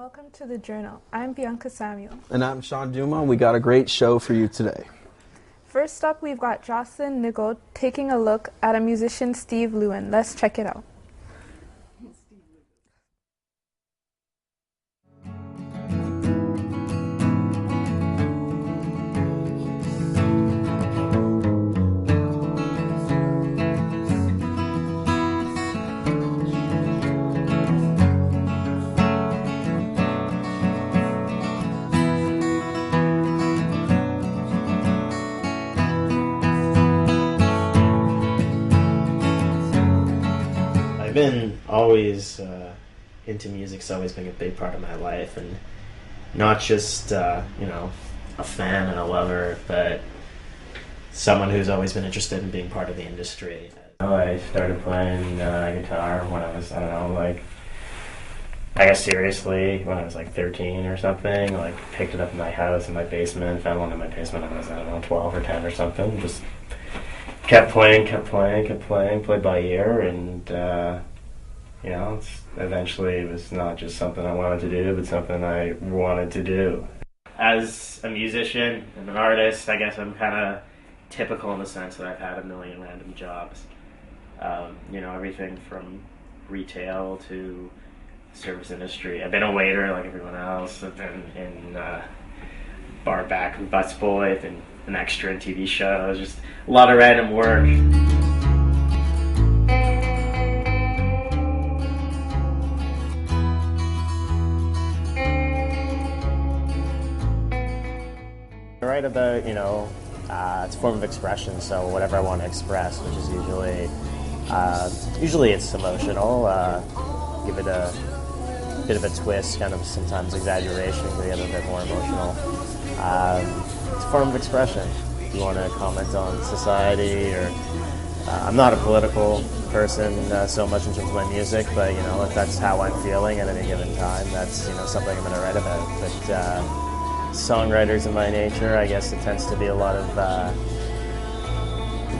welcome to The Journal. I'm Bianca Samuel. And I'm Shawn Dumas. We got a great show for you today. First up, we've got Jocelyn Nigel taking a look at a musician, Steve Lewin. Let's check it out. I've been always into music. It's always been a big part of my life, and not just a fan and a lover, but someone who's always been interested in being part of the industry. I started playing guitar when I was, I guess seriously, when I was 13 or something. Picked it up in my house, in my basement, found one in my basement when I was, 12 or 10 or something. Just kept playing, played by ear, and eventually it was not just something I wanted to do, but something I wanted to do. As a musician and an artist, I guess I'm kind of typical in the sense that I've had a million random jobs. Everything from retail to service industry. I've been a waiter like everyone else. I've been in bar back and busboy. I've been an extra in TV shows. Just a lot of random work. I write about, it's a form of expression, so whatever I want to express, which is usually it's emotional. Give it a bit of a twist, kind of sometimes exaggeration, to get a bit more emotional. It's a form of expression. If you want to comment on society, or I'm not a political person so much in terms of my music, but if that's how I'm feeling at any given time, that's something I'm going to write about. But songwriters in my nature, I guess it tends to be a lot of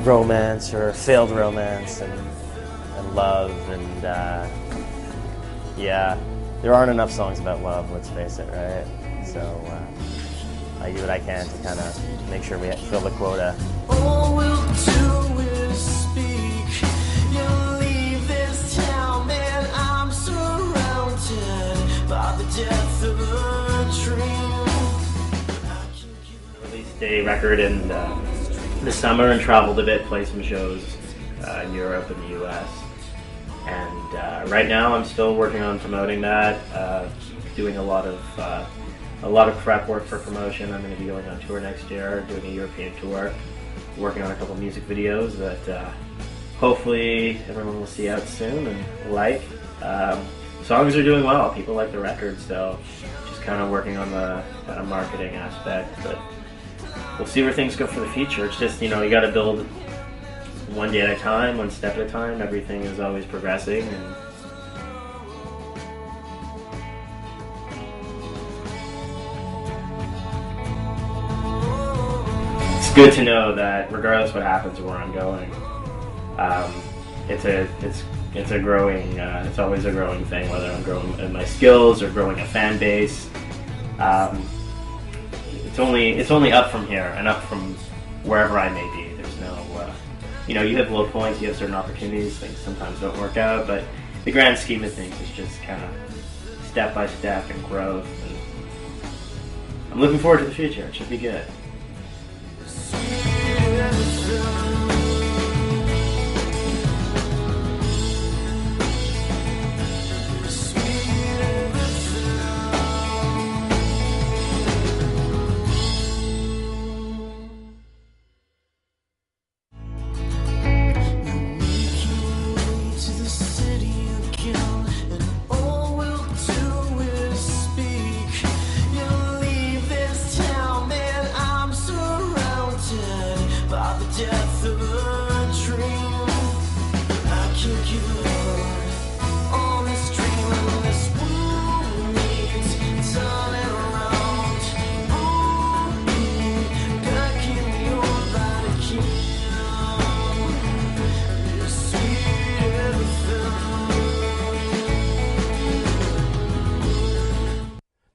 romance or failed romance and love, and there aren't enough songs about love, let's face it, right? So I do what I can to kind of make sure we fill the quota. All we'll do is speak. You leave this town, man, I'm surrounded by the death of a dream. Released a record in the summer and traveled a bit, played some shows in Europe and the US. And right now I'm still working on promoting that, doing a lot of prep work for promotion. I'm going to be going on tour next year, doing a European tour, working on a couple music videos that hopefully everyone will see out soon and like. Songs are doing well, people like the record, so just kind of working on the kind of marketing aspect, but we'll see where things go for the future. It's just, you got to build one day at a time, one step at a time. Everything is always progressing, and it's good to know that regardless what happens or where I'm going, it's always a growing thing, whether I'm growing in my skills or growing a fan base. It's only up from here and up from wherever I may be. There's no you have low points, you have certain opportunities, things sometimes don't work out, but the grand scheme of things is just kind of step by step and growth, and I'm looking forward to the future. It should be good.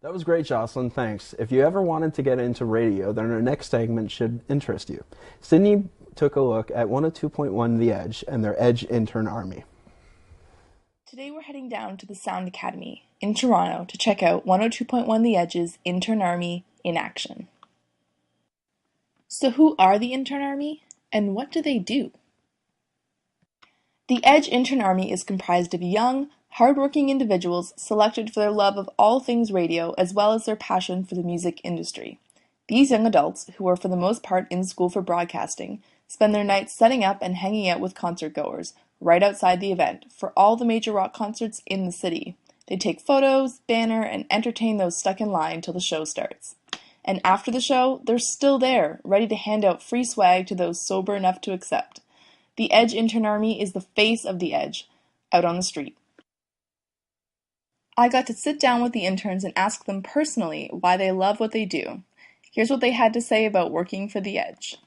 That was great, Jocelyn. Thanks. If you ever wanted to get into radio, then our next segment should interest you. Sydney took a look at 102.1 The Edge and their Edge intern army. Today we're heading down to the Sound Academy in Toronto to check out 102.1 The Edge's intern army in action. So who are the intern army and what do they do? The Edge intern army is comprised of young, hardworking individuals selected for their love of all things radio as well as their passion for the music industry. These young adults, who are for the most part in school for broadcasting, spend their nights setting up and hanging out with concert goers right outside the event for all the major rock concerts in the city. They take photos, banner, and entertain those stuck in line till the show starts. And after the show, they're still there, ready to hand out free swag to those sober enough to accept. The Edge intern army is the face of the Edge, out on the street. I got to sit down with the interns and ask them personally why they love what they do. Here's what they had to say about working for the Edge.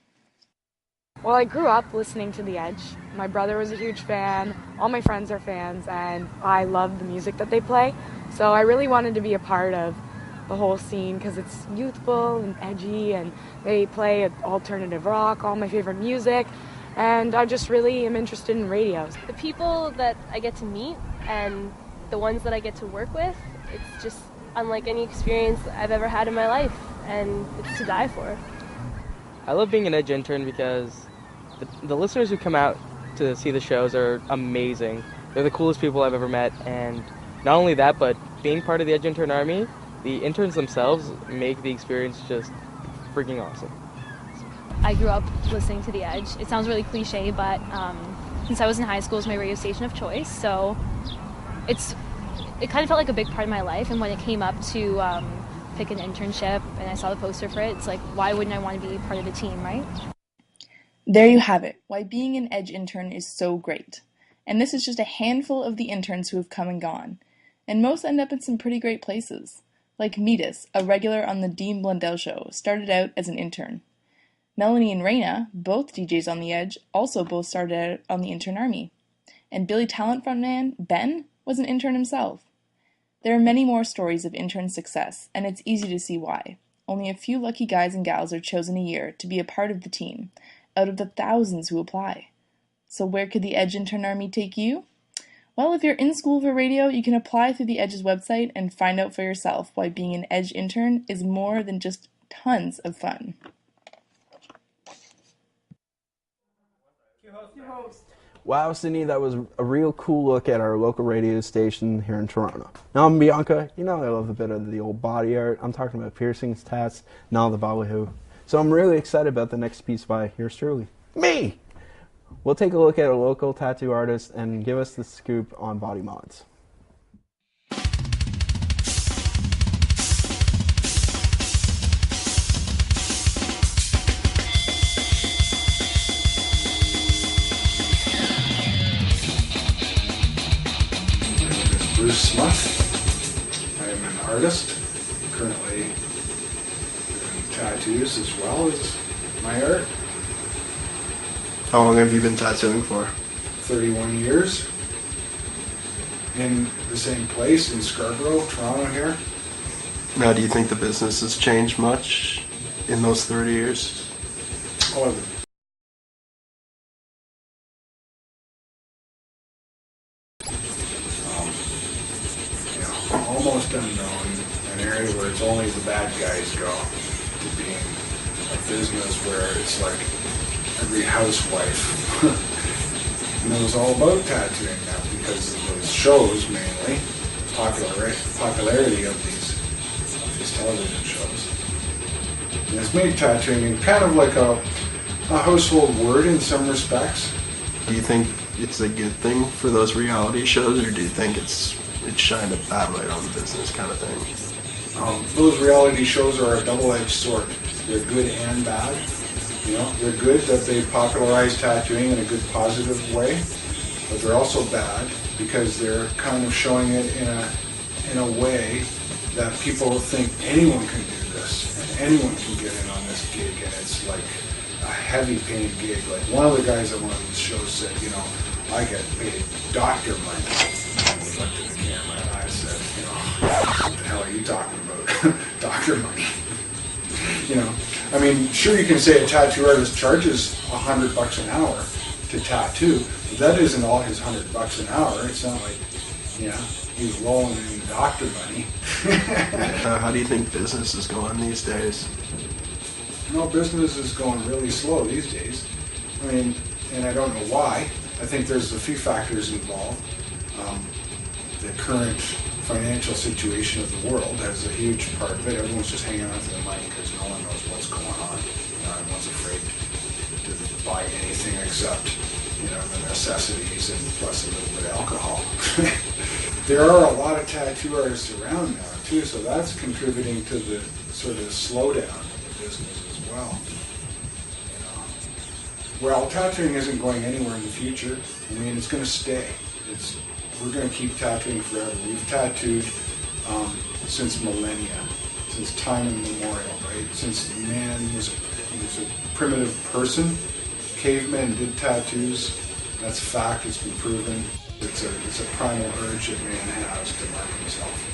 Well, I grew up listening to The Edge. My brother was a huge fan, all my friends are fans, and I love the music that they play. So I really wanted to be a part of the whole scene because it's youthful and edgy, and they play alternative rock, all my favorite music, and I just really am interested in radio. The people that I get to meet and the ones that I get to work with, it's just unlike any experience I've ever had in my life, and it's to die for. I love being an Edge intern because the listeners who come out to see the shows are amazing. They're the coolest people I've ever met, and not only that, but being part of the Edge intern army, the interns themselves make the experience just freaking awesome. I grew up listening to The Edge. It sounds really cliche, but since I was in high school, it was my radio station of choice, so it kind of felt like a big part of my life, and when it came up to pick an internship and I saw the poster for it, it's like, why wouldn't I want to be part of the team, right? There you have it, why being an Edge intern is so great. And this is just a handful of the interns who have come and gone. And most end up in some pretty great places. Like Metis, a regular on the Dean Blundell show, started out as an intern. Melanie and Raina, both DJs on the Edge, also both started out on the intern army. And Billy Talent frontman, Ben, was an intern himself. There are many more stories of intern success, and it's easy to see why. Only a few lucky guys and gals are chosen a year to be a part of the team, out of the thousands who apply. So where could the Edge intern army take you? Well, if you're in school for radio, you can apply through the Edge's website and find out for yourself why being an Edge intern is more than just tons of fun. Wow, Sydney, that was a real cool look at our local radio station here in Toronto. Now I'm Bianca. You know I love a bit of the old body art. I'm talking about piercings, tats, and all the ballyhoo. So I'm really excited about the next piece by yours truly, me! We'll take a look at a local tattoo artist and give us the scoop on body mods. I'm an artist, currently doing tattoos as well as my art. How long have you been tattooing for? 31 years. In the same place in Scarborough, Toronto here. Now, do you think the business has changed much in those 30 years? Oh, almost unknown, an area where it's only the bad guys go, to being a business where it's like every housewife knows all about tattooing now because of those shows mainly, popularity of these television shows. And it's made tattooing kind of like a household word in some respects. Do you think it's a good thing for those reality shows, or do you think it's shined a bad light on the business kind of thing? Those reality shows are a double-edged sword. They're good and bad. You know, they're good that they popularize tattooing in a good, positive way, but they're also bad because they're kind of showing it in a way that people think anyone can do this and anyone can get in on this gig, and it's like a heavy-paying gig. Like one of the guys at one of these shows said, you know, I get paid doctor money. And he looked at the camera and I said, you know, what the hell are you talking about? doctor money. You know, I mean, sure, you can say a tattoo artist charges $100 an hour to tattoo, but that isn't all his $100 an hour. It's not like, you know, he's rolling in doctor money. How do you think business is going these days? No, business is going really slow these days. I mean, and I don't know why. I think there's a few factors involved. The current financial situation of the world has a huge part of it. Everyone's just hanging on to their money because no one knows what's going on. You know, everyone's afraid to buy anything except, you know, the necessities and plus a little bit of alcohol. There are a lot of tattoo artists around now too, so that's contributing to the sort of slowdown of the business as well. You know, well, tattooing isn't going anywhere in the future. I mean, it's going to stay. We're going to keep tattooing forever. We've tattooed since millennia, since time immemorial, right? Since man was a primitive person, cavemen did tattoos. That's a fact. It's been proven. It's a primal urge that man has to mark himself.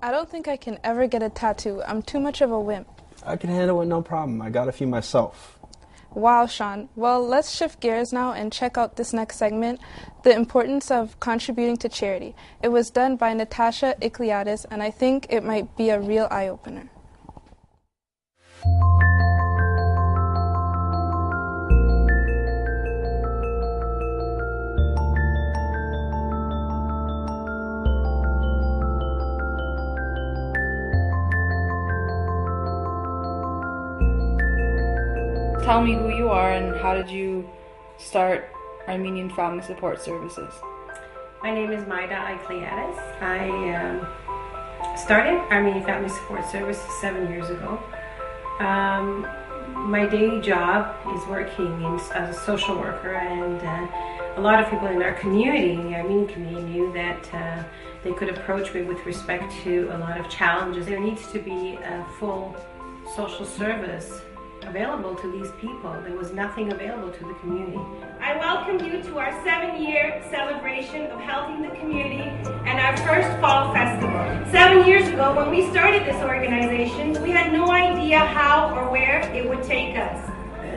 I don't think I can ever get a tattoo. I'm too much of a wimp. I can handle it no problem. I got a few myself. Wow, Shawn. Well, let's shift gears now and check out this next segment, the importance of contributing to charity. It was done by Natasha Iclietes, and I think it might be a real eye-opener. Tell me who you are and how did you start Armenian Family Support Services? My name is Maida Iclietes. I started Armenian Family Support Services 7 years ago. My daily job is working as a social worker, and a lot of people in our community, the Armenian community, knew that they could approach me with respect to a lot of challenges. There needs to be a full social service available to these people. There was nothing available to the community. I welcome you to our 7-year celebration of helping the community and our first fall festival. 7 years ago, when we started this organization, we had no idea how or where it would take us.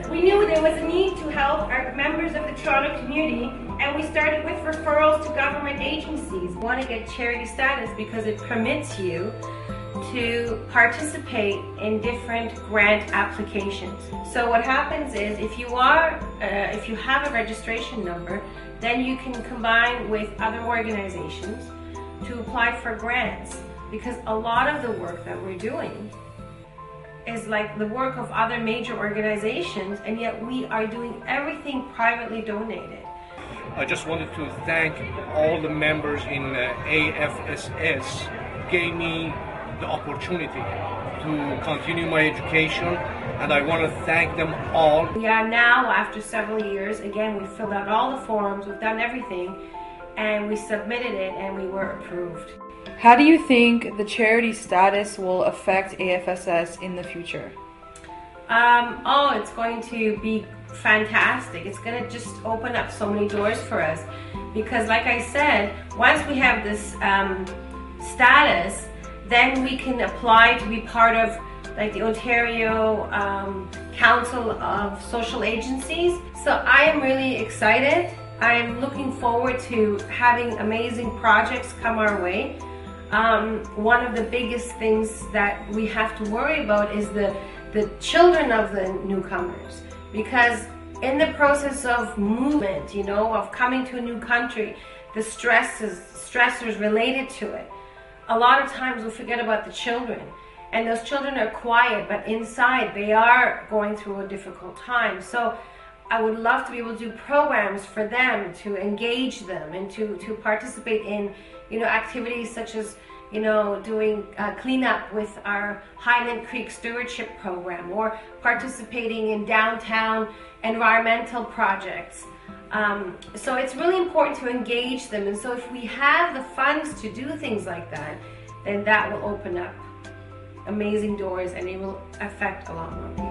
We knew there was a need to help our members of the Toronto community, and we started with referrals to government agencies. We want to get charity status because it permits you to participate in different grant applications. So what happens is, if you have a registration number, then you can combine with other organizations to apply for grants, because a lot of the work that we're doing is like the work of other major organizations, and yet we are doing everything privately donated. I just wanted to thank all the members in AFSS gave me the opportunity to continue my education, and I want to thank them all. We are now, after several years, again, we filled out all the forms, we've done everything, and we submitted it, and we were approved. How do you think the charity status will affect AFSS in the future? It's going to be fantastic. It's going to just open up so many doors for us, because like I said, once we have this status, then we can apply to be part of like the Ontario Council of Social Agencies. So I am really excited. I am looking forward to having amazing projects come our way. One of the biggest things that we have to worry about is the children of the newcomers, because in the process of movement, you know, of coming to a new country, the stressors related to it, a lot of times we forget about the children, and those children are quiet, but inside they are going through a difficult time. So I would love to be able to do programs for them, to engage them and to participate in, you know, activities such as, you know, doing cleanup with our Highland Creek Stewardship Program, or participating in downtown environmental projects. So it's really important to engage them, and so if we have the funds to do things like that, then that will open up amazing doors, and it will affect a lot more people.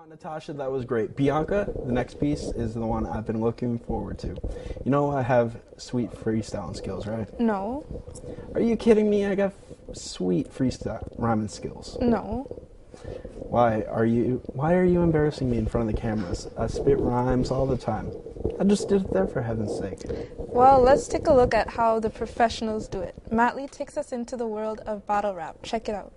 Natasha, that was great. Bianca, the next piece is the one I've been looking forward to. You know I have sweet freestyling skills, right? No. Are you kidding me? I got sweet freestyle rhyming skills. No. Why are you embarrassing me in front of the cameras? I spit rhymes all the time. I just did it there for heaven's sake. Well, let's take a look at how the professionals do it. Matley takes us into the world of battle rap. Check it out.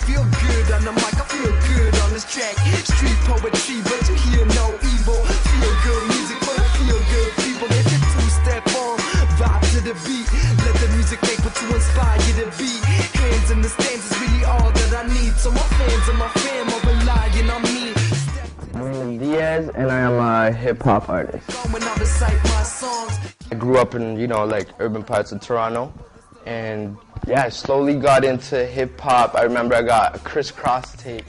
Feel good on the mic, I feel good on this track. Street poetry, but you hear no evil. Feel good music for the feel good people. If you two-step on, vibe to the beat. Let the music make what to inspire you to be. Hands in the stands is really all that I need. So my fans and my fam are relying on me. I'm Diaz, and I am a hip-hop artist. I grew up in, like urban parts of Toronto. And yeah, I slowly got into hip-hop. I remember I got a crisscross tape.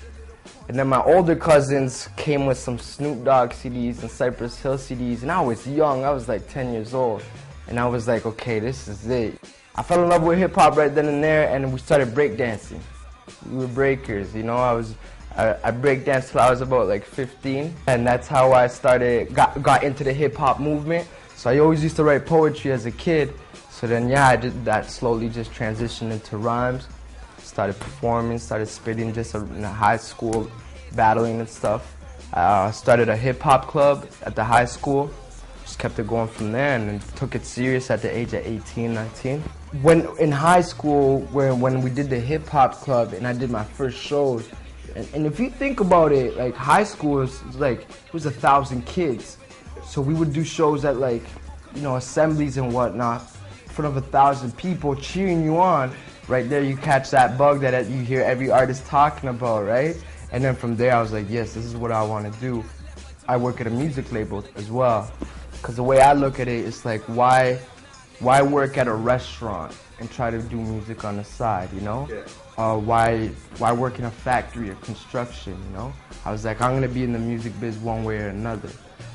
And then my older cousins came with some Snoop Dogg CDs and Cypress Hill CDs. And I was young. I was like 10 years old. And I was like, okay, this is it. I fell in love with hip-hop right then and there, and we started breakdancing. We were breakers, I breakdanced till I was about like 15. And that's how I got into the hip-hop movement. So I always used to write poetry as a kid. So then, yeah, I did that, slowly just transitioned into rhymes, started performing, started spitting just in high school, battling and stuff. Started a hip-hop club at the high school, just kept it going from there, and then took it serious at the age of 18, 19. When in high school, when we did the hip-hop club and I did my first shows, and if you think about it, like high school it was 1,000 kids. So we would do shows at assemblies and whatnot, in front of 1,000 people cheering you on. Right there you catch that bug that you hear every artist talking about, right? And then from there I was like, yes, this is what I want to do. I work at a music label as well. Because the way I look at it, it's like, why work at a restaurant and try to do music on the side, Yeah. Why work in a factory or construction, I was like, I'm going to be in the music biz one way or another.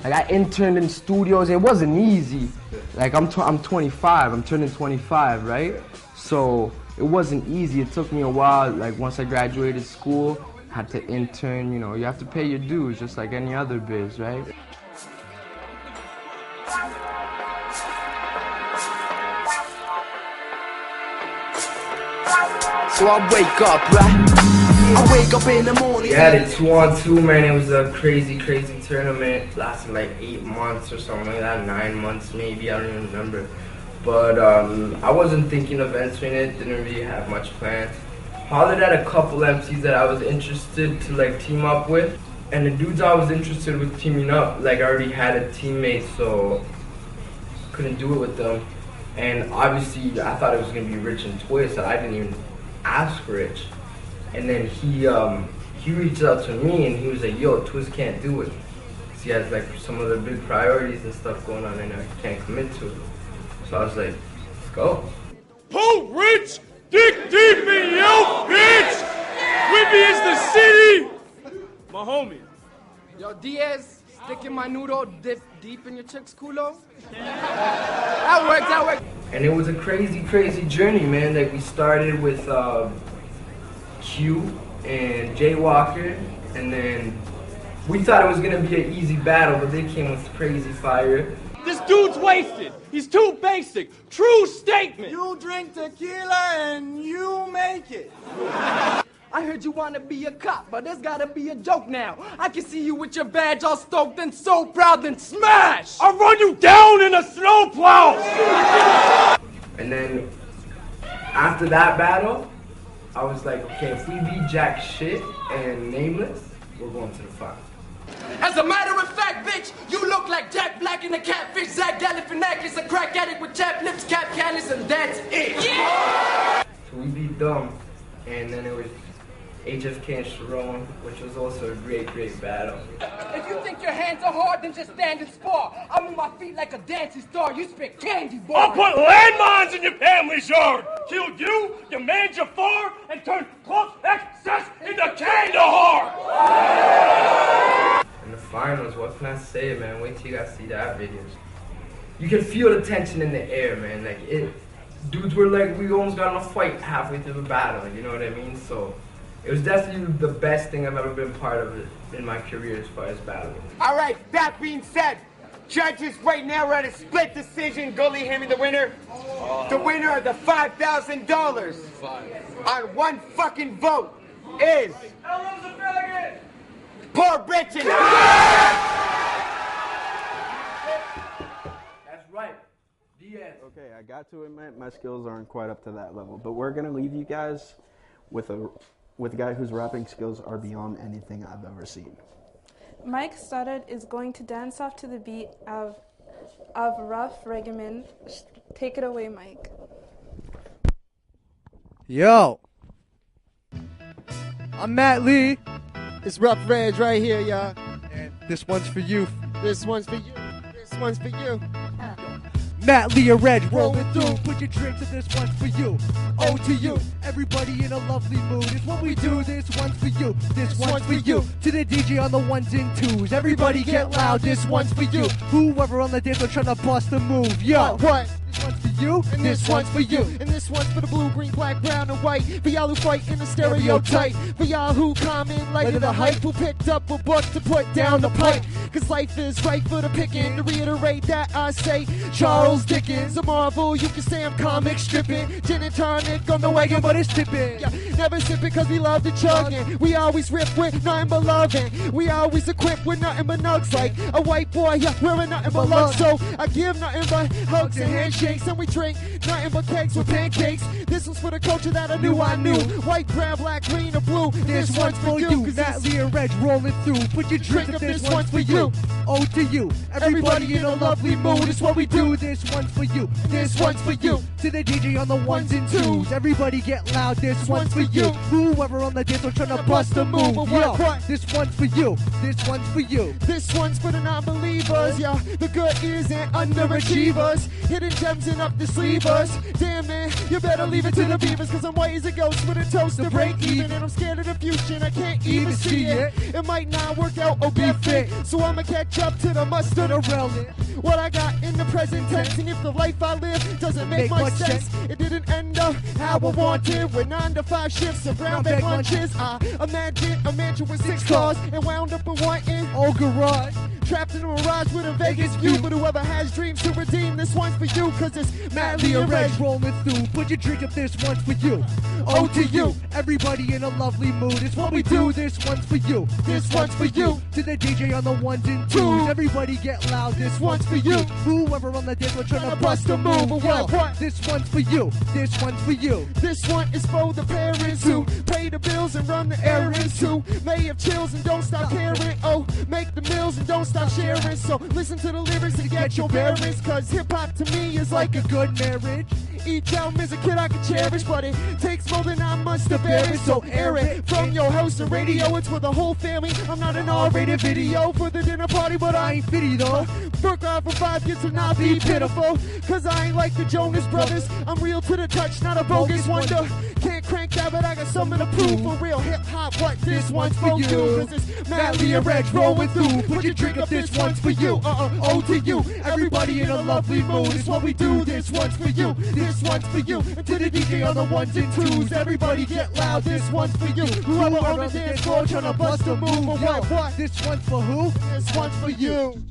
Like, I interned in studios. It wasn't easy. Like, I'm 25. I'm turning 25, right? So it wasn't easy. It took me a while. Like, once I graduated school, I had to intern. You have to pay your dues just like any other biz, right? So I wake up, right? I wake up in the morning. Yeah, the 2-on-2, man, it was a crazy, crazy tournament. Lasted like 8 months or something like that, 9 months maybe, I don't even remember. But I wasn't thinking of entering it, didn't really have much plans. Hollered at a couple MCs that I was interested to team up with. And the dudes I was interested with teaming up, I already had a teammate, so couldn't do it with them. And obviously, I thought it was gonna be Rich and Twist, and I didn't even ask Rich. And then he reached out to me and he was like, yo, Twist can't do it. Because he has some other big priorities and stuff going on and I can't commit to it. So I was like, let's go. Pull Rich, dig deep in yo, bitch! With me is the city! My homie. Yo, Diaz, sticking my noodle dip deep in your chick's culo? That worked. And it was a crazy, crazy journey, man. We started with Q and Jay Walker, and then we thought it was gonna be an easy battle, but they came with crazy fire. This dude's wasted. He's too basic. True statement. You drink tequila and you make it. I heard you want to be a cop, but there's gotta be a joke now. I can see you with your badge all stoked and so proud, then smash! I'll run you down in a snowplow! And then after that battle, I was like, okay, if we beat Jack Shit and Nameless, we're going to the final. As a matter of fact, bitch, you look like Jack Black in a catfish, Zach Galifianakis, a crack addict with chapped lips, cap cannons, and that's it. Yeah! So we beat them, and then it was HFK and Shawn, which was also a great battle. If you think your hands are hard, then just stand and spar. I move my feet like a dancing star. You spit candy bars. I'll put landmines in your family's yard. Kill you, your man Jafar, and turn close excess into Kandahar. In the finals, what can I say, man? Wait till you guys see that video. You can feel the tension in the air, man. Like dudes were like, we almost got in a fight halfway through the battle. You know what I mean? So it was definitely the best thing I've ever been part of in my career as far as battling. All right, that being said, judges right now are at a split decision. Gully handing the winner. The winner of the $5,000 on one fucking vote is Poor Britchen. That's right. Okay, I got to admit my skills aren't quite up to that level, but we're gonna leave you guys with a guy whose rapping skills are beyond anything I've ever seen. Mike Stoddart is going to dance off to the beat of Ruph Regimen. Take it away, Mike. Yo, I'm Matt Lee. It's Ruph Reg right here, y'all. And this one's for you. This one's for you. This one's for you. Matt Lee or Reg rolling through. Put your drink to this one's for you. Oh to you. Everybody in a lovely mood. It's what we do. This one's for you. This one's for you. To the DJ on the ones and twos. Everybody get loud. This one's for you. Whoever on the dance floor trying to bust a move. Yo. What? This one's for you. And this one's for you. And this one's for the blue, green, black, brown, and white. For y'all who fight in the stereotype. For y'all who come in light of the hype. Who picked up a book to put down the pipe. Cause life is right for the picking. To reiterate that I say Charles Dickens. A marvel, you can say I'm comic stripping. Gin and tonic on the wagon, but it's tipping. Yeah, never sipping cause we love the chugging. We always rip with nothing but loving. We always equipped with nothing but nugs. Like a white boy, yeah, wearing nothing but luck. So I give nothing but hugs and handshakes. And we drink nothing but cakes with pancakes. This one's for the culture that I knew. White, brown, black, green, or blue. This one's for you. Matt Lee and Reg rolling through. Put your drink up, this one's for you. Oh to you. Everybody in a lovely mood. It's what we do. This one's for you. This one's for you. To the DJ on the ones and twos. Everybody get loud. This one's for you. Whoever on the dance floor trying to bust a move. Yo, this one's for you. This one's for you. This one's for the non-believers. Yeah, the good ears and underachievers. Hidden gems and up the sleevers. Damn man, you better leave it to the beavers. Cause I'm white as a ghost with a toast to break even. And I'm scared of the future and I can't even see it. It might not work out or be fit. So I'ma catch up to the mustard or relic. What I got in the present tense. And if the life I live doesn't make much sense, it didn't end up how I wanted. With 9 to 5 shifts and brown bag lunches. I imagine a mansion with 6 cars and wound up in wanting old garage. Trapped in a mirage with a Vegas view. But whoever has dreams to redeem, this one's for you. Cause it's Matt Lee and Reg rolling through. Put your drink up, this one's for you. Oh to you. Everybody in a lovely mood. It's what we do. This one's for you. This one's for you. To the DJ on the ones and twos. Everybody get loud. This one's for you. Whoever on the dance floor trying to bust a move. Yo, this one's for you. This one's for you. This one is for the parents who pay the bills and run the errands. Who may have chills and don't stop caring. Oh, make the meals and don't stop sharing. So listen to the lyrics and get your bearings. Cause hip hop to me is like a good marriage. Each album is a kid I can cherish, but it takes more than I must to bear it. So air it from your house and radio. It's for the whole family. I'm not an R-rated video for the dinner party, but I ain't fitty though. Work hard for 5 years to not be pitiful. Cause I ain't like the Jonas Brothers. I'm real to the touch, not a bogus wonder. Can't crank that, but I got something to prove. For real hip hop, what this one's for you. Cause it's Matt Lee and Reg rolling through. Put your drink up, this one's for you. Oh to you. Everybody in a lovely mood. It's what we do. This one's for you. This one's for you. And to the DJ on the ones and twos. Everybody get loud. This one's for you. Whoever on the dance floor trying to bust a move. Or what? This one's for who? This one's for you.